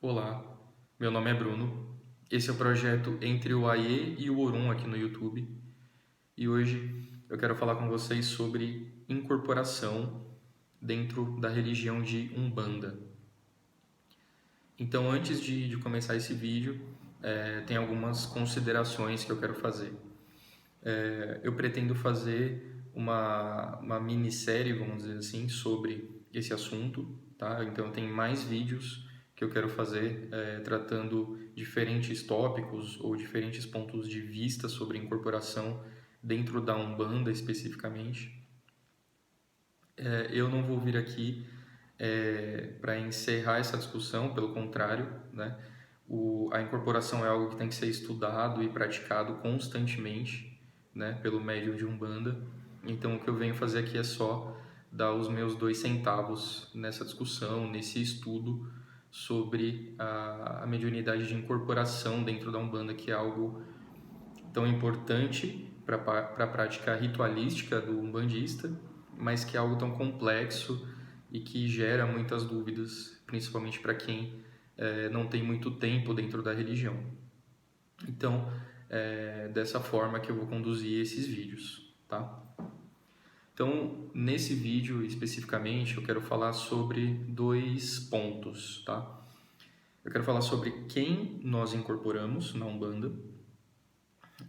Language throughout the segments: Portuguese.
Olá, meu nome é Bruno. Esse é o projeto Entre o Aie e o Orum aqui no YouTube. E hoje eu quero falar com vocês sobre incorporação dentro da religião de Umbanda. Então, antes de começar esse vídeo, tem algumas considerações que eu quero fazer. Eu pretendo fazer uma minissérie, vamos dizer assim, sobre esse assunto, tá? Então tem mais vídeos que eu quero fazer tratando diferentes tópicos ou diferentes pontos de vista sobre incorporação dentro da Umbanda especificamente. Eu não vou vir aqui para encerrar essa discussão, pelo contrário, né? A incorporação é algo que tem que ser estudado e praticado constantemente, né, pelo médium de Umbanda. Então, o que eu venho fazer aqui é só dar os meus 2 centavos nessa discussão, nesse estudo sobre a mediunidade de incorporação dentro da Umbanda, que é algo tão importante para a prática ritualística do umbandista, mas que é algo tão complexo e que gera muitas dúvidas, principalmente para quem não tem muito tempo dentro da religião. Então, dessa forma que eu vou conduzir esses vídeos, tá? Então, nesse vídeo especificamente, eu quero falar sobre 2 pontos, tá? Eu quero falar sobre quem nós incorporamos na Umbanda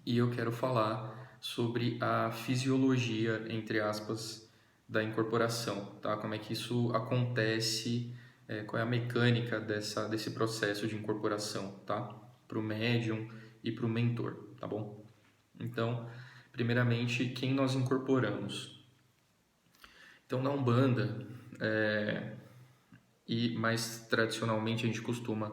e eu quero falar sobre a fisiologia, entre aspas, da incorporação, tá? Como é que isso acontece, qual é a mecânica desse processo de incorporação, tá? Para o médium e para o mentor, tá bom? Então, primeiramente, quem nós incorporamos? Então, na Umbanda, e mais tradicionalmente a gente costuma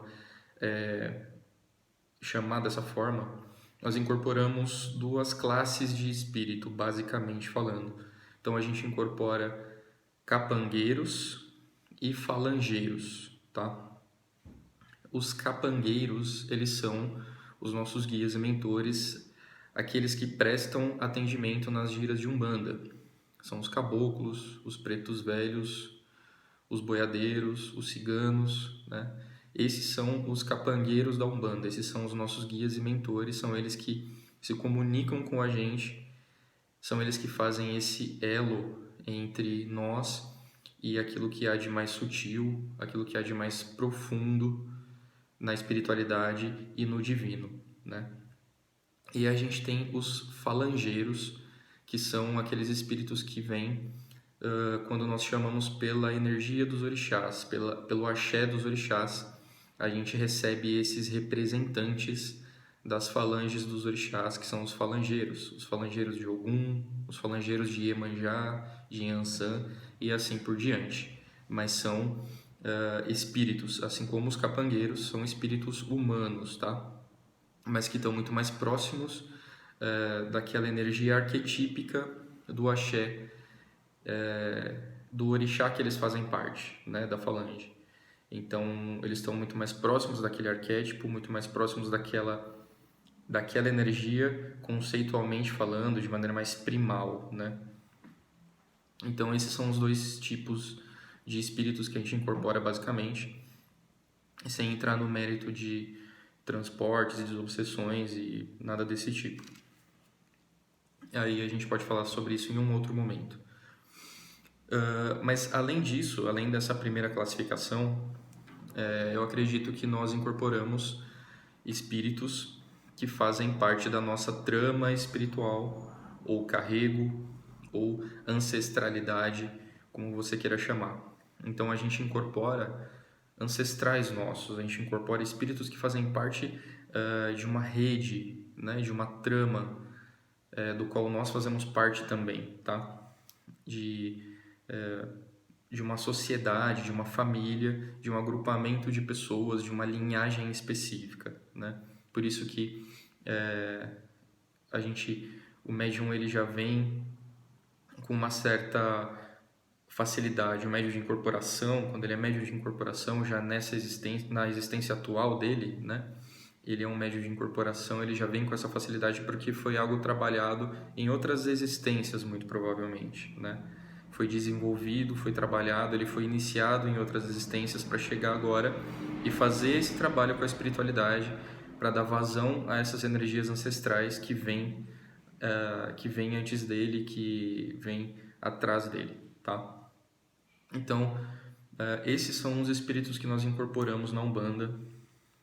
chamar dessa forma, nós incorporamos 2 classes de espírito, basicamente falando. Então a gente incorpora capangueiros e falangeiros, tá? Os capangueiros, eles são os nossos guias e mentores, aqueles que prestam atendimento nas giras de Umbanda. São os caboclos, os pretos velhos, os boiadeiros, os ciganos, né? Esses são os capangueiros da Umbanda, esses são os nossos guias e mentores, são eles que se comunicam com a gente, são eles que fazem esse elo entre nós e aquilo que há de mais sutil, aquilo que há de mais profundo na espiritualidade e no divino, né? E a gente tem os falangeiros, que são aqueles espíritos que vêm quando nós chamamos pela energia dos orixás, pelo axé dos orixás, a gente recebe esses representantes das falanges dos orixás, que são os falangeiros de Ogum, os falangeiros de Iemanjá, de Yansan e assim por diante. Mas são espíritos, assim como os capangueiros, são espíritos humanos, tá? Mas que estão muito mais próximos daquela energia arquetípica do axé, do orixá que eles fazem parte, né, da falange. Então, eles estão muito mais próximos daquele arquétipo, muito mais próximos daquela energia, conceitualmente falando, de maneira mais primal, né? Então, esses são os 2 tipos de espíritos que a gente incorpora basicamente, sem entrar no mérito de transportes e desobsessões e nada desse tipo. Aí a gente pode falar sobre isso em um outro momento. Mas além disso, além dessa primeira classificação, eu acredito que nós incorporamos espíritos que fazem parte da nossa trama espiritual, ou carrego, ou ancestralidade, como você queira chamar. Então a gente incorpora ancestrais nossos, a gente incorpora espíritos que fazem parte de uma rede, né, de uma trama, do qual nós fazemos parte também, tá? De uma sociedade, de uma família, de um agrupamento de pessoas, de uma linhagem específica, né? Por isso que o médium ele já vem com uma certa facilidade. O médium de incorporação, quando ele é médium de incorporação, já na existência atual dele, né? Ele é um médium de incorporação, ele já vem com essa facilidade porque foi algo trabalhado em outras existências, muito provavelmente, né? Foi desenvolvido, foi trabalhado, ele foi iniciado em outras existências para chegar agora e fazer esse trabalho com a espiritualidade para dar vazão a essas energias ancestrais que vêm antes dele, que vêm atrás dele, tá? Então, esses são os espíritos que nós incorporamos na Umbanda,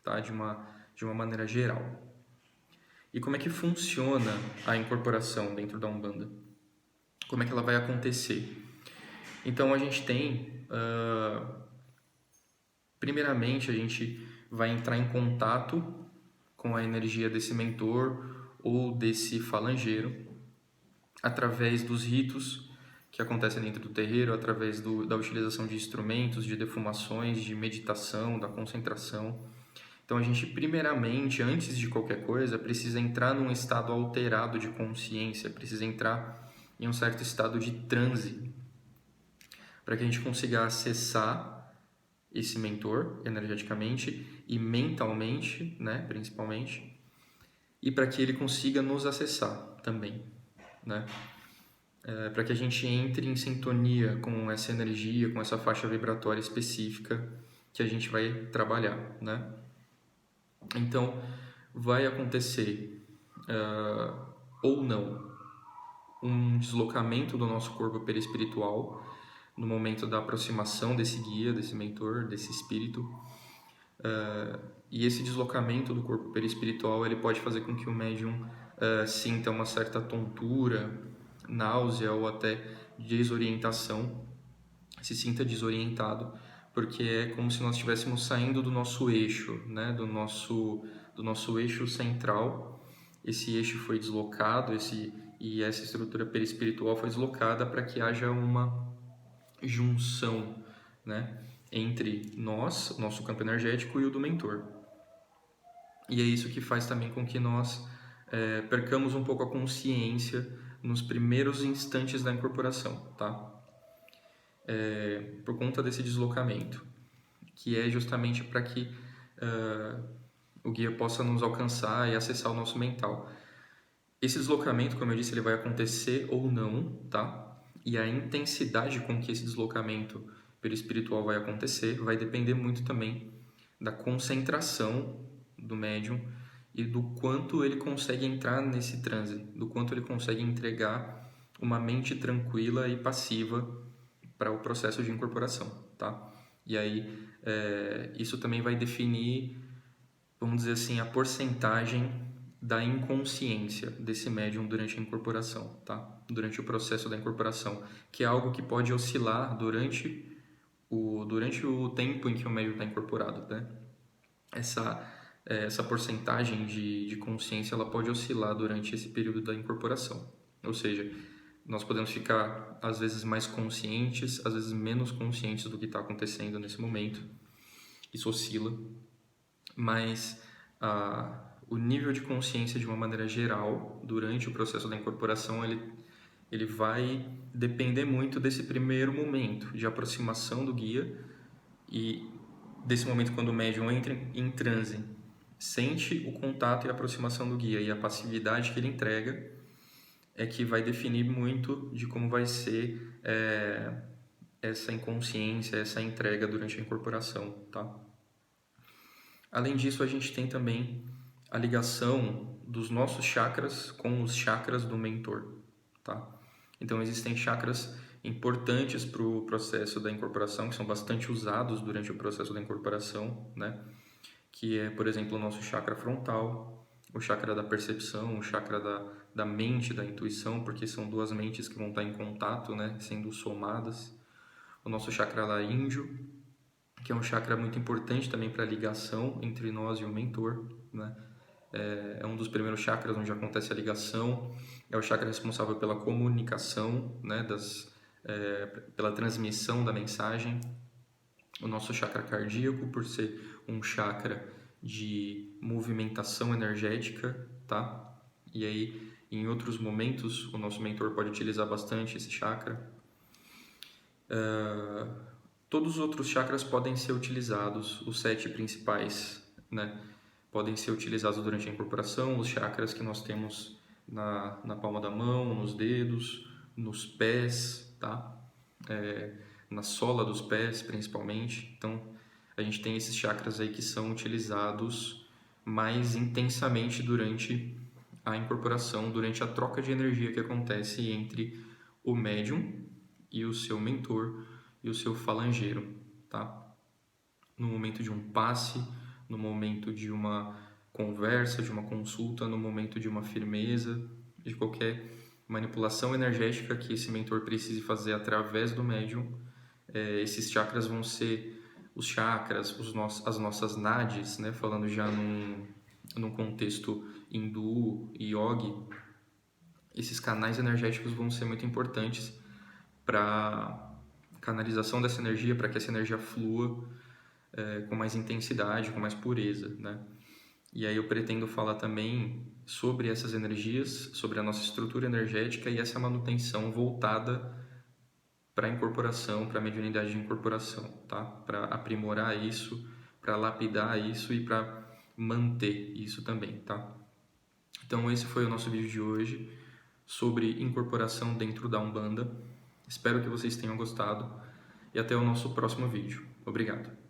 tá? De uma maneira geral. E como é que funciona a incorporação dentro da Umbanda? Como é que ela vai acontecer? Então, a gente tem... primeiramente, a gente vai entrar em contato com a energia desse mentor ou desse falangeiro através dos ritos que acontecem dentro do terreiro, através da utilização de instrumentos, de defumações, de meditação, da concentração. Então a gente, primeiramente, antes de qualquer coisa, precisa entrar num estado alterado de consciência, precisa entrar em um certo estado de transe, para que a gente consiga acessar esse mentor energeticamente e mentalmente, né, principalmente, e para que ele consiga nos acessar também, né? Para que a gente entre em sintonia com essa energia, com essa faixa vibratória específica que a gente vai trabalhar, né? Então, vai acontecer ou não um deslocamento do nosso corpo perispiritual no momento da aproximação desse guia, desse mentor, desse espírito. E esse deslocamento do corpo perispiritual ele pode fazer com que o médium sinta uma certa tontura, náusea ou até desorientação, se sinta desorientado, porque é como se nós estivéssemos saindo do nosso eixo, né? do nosso eixo central. Esse eixo foi deslocado, e essa estrutura perispiritual foi deslocada para que haja uma junção, né? Entre nós, nosso campo energético, e o do mentor. E é isso que faz também com que nós percamos um pouco a consciência nos primeiros instantes da incorporação, tá? Por conta desse deslocamento, que é justamente para que o guia possa nos alcançar e acessar o nosso mental. Esse deslocamento, como eu disse, ele vai acontecer ou não, tá? E a intensidade com que esse deslocamento perispiritual vai acontecer vai depender muito também da concentração do médium e do quanto ele consegue entrar nesse transe, do quanto ele consegue entregar uma mente tranquila e passiva para o processo de incorporação, tá? E aí, isso também vai definir, vamos dizer assim, a porcentagem da inconsciência desse médium durante a incorporação, tá? Durante o processo da incorporação, que é algo que pode oscilar durante o tempo em que o médium está incorporado, né? Essa porcentagem de consciência ela pode oscilar durante esse período da incorporação. Ou seja, nós podemos ficar às vezes mais conscientes, às vezes menos conscientes do que está acontecendo nesse momento. Isso oscila, mas o nível de consciência de uma maneira geral durante o processo da incorporação ele vai depender muito desse primeiro momento de aproximação do guia e desse momento quando o médium entra em transe, sente o contato e a aproximação do guia e a passividade que ele entrega é que vai definir muito de como vai ser essa inconsciência, essa entrega durante a incorporação, tá? Além disso, a gente tem também a ligação dos nossos chakras com os chakras do mentor, tá? Então, existem chakras importantes para o processo da incorporação, que são bastante usados durante o processo da incorporação, né? Que é, por exemplo, o nosso chakra frontal, o chakra da percepção, o chakra da mente, da intuição, porque são duas mentes que vão estar em contato, né? Sendo somadas. O nosso chakra laríngeo, que é um chakra muito importante também para a ligação entre nós e o mentor, né? É um dos primeiros chakras onde acontece a ligação, é o chakra responsável pela comunicação, né? Pela transmissão da mensagem. O nosso chakra cardíaco, por ser um chakra de movimentação energética, tá? E aí, em outros momentos, o nosso mentor pode utilizar bastante esse chakra. Todos os outros chakras podem ser utilizados, os 7 principais, né? Podem ser utilizados durante a incorporação, os chakras que nós temos na palma da mão, nos dedos, nos pés, tá? Na sola dos pés, principalmente. Então, a gente tem esses chakras aí que são utilizados mais intensamente durante a incorporação, durante a troca de energia que acontece entre o médium e o seu mentor e o seu falangeiro, tá? No momento de um passe, no momento de uma conversa, de uma consulta, no momento de uma firmeza, de qualquer manipulação energética que esse mentor precise fazer através do médium, esses chakras vão ser os chakras, as nossas nadis, né? Falando já num contexto hindu e yogi, esses canais energéticos vão ser muito importantes para canalização dessa energia, para que essa energia flua com mais intensidade, com mais pureza, né? E aí eu pretendo falar também sobre essas energias, sobre a nossa estrutura energética e essa manutenção voltada para a incorporação, para a mediunidade de incorporação, tá? Para aprimorar isso, para lapidar isso e para manter isso também, tá? Então esse foi o nosso vídeo de hoje sobre incorporação dentro da Umbanda. Espero que vocês tenham gostado e até o nosso próximo vídeo. Obrigado.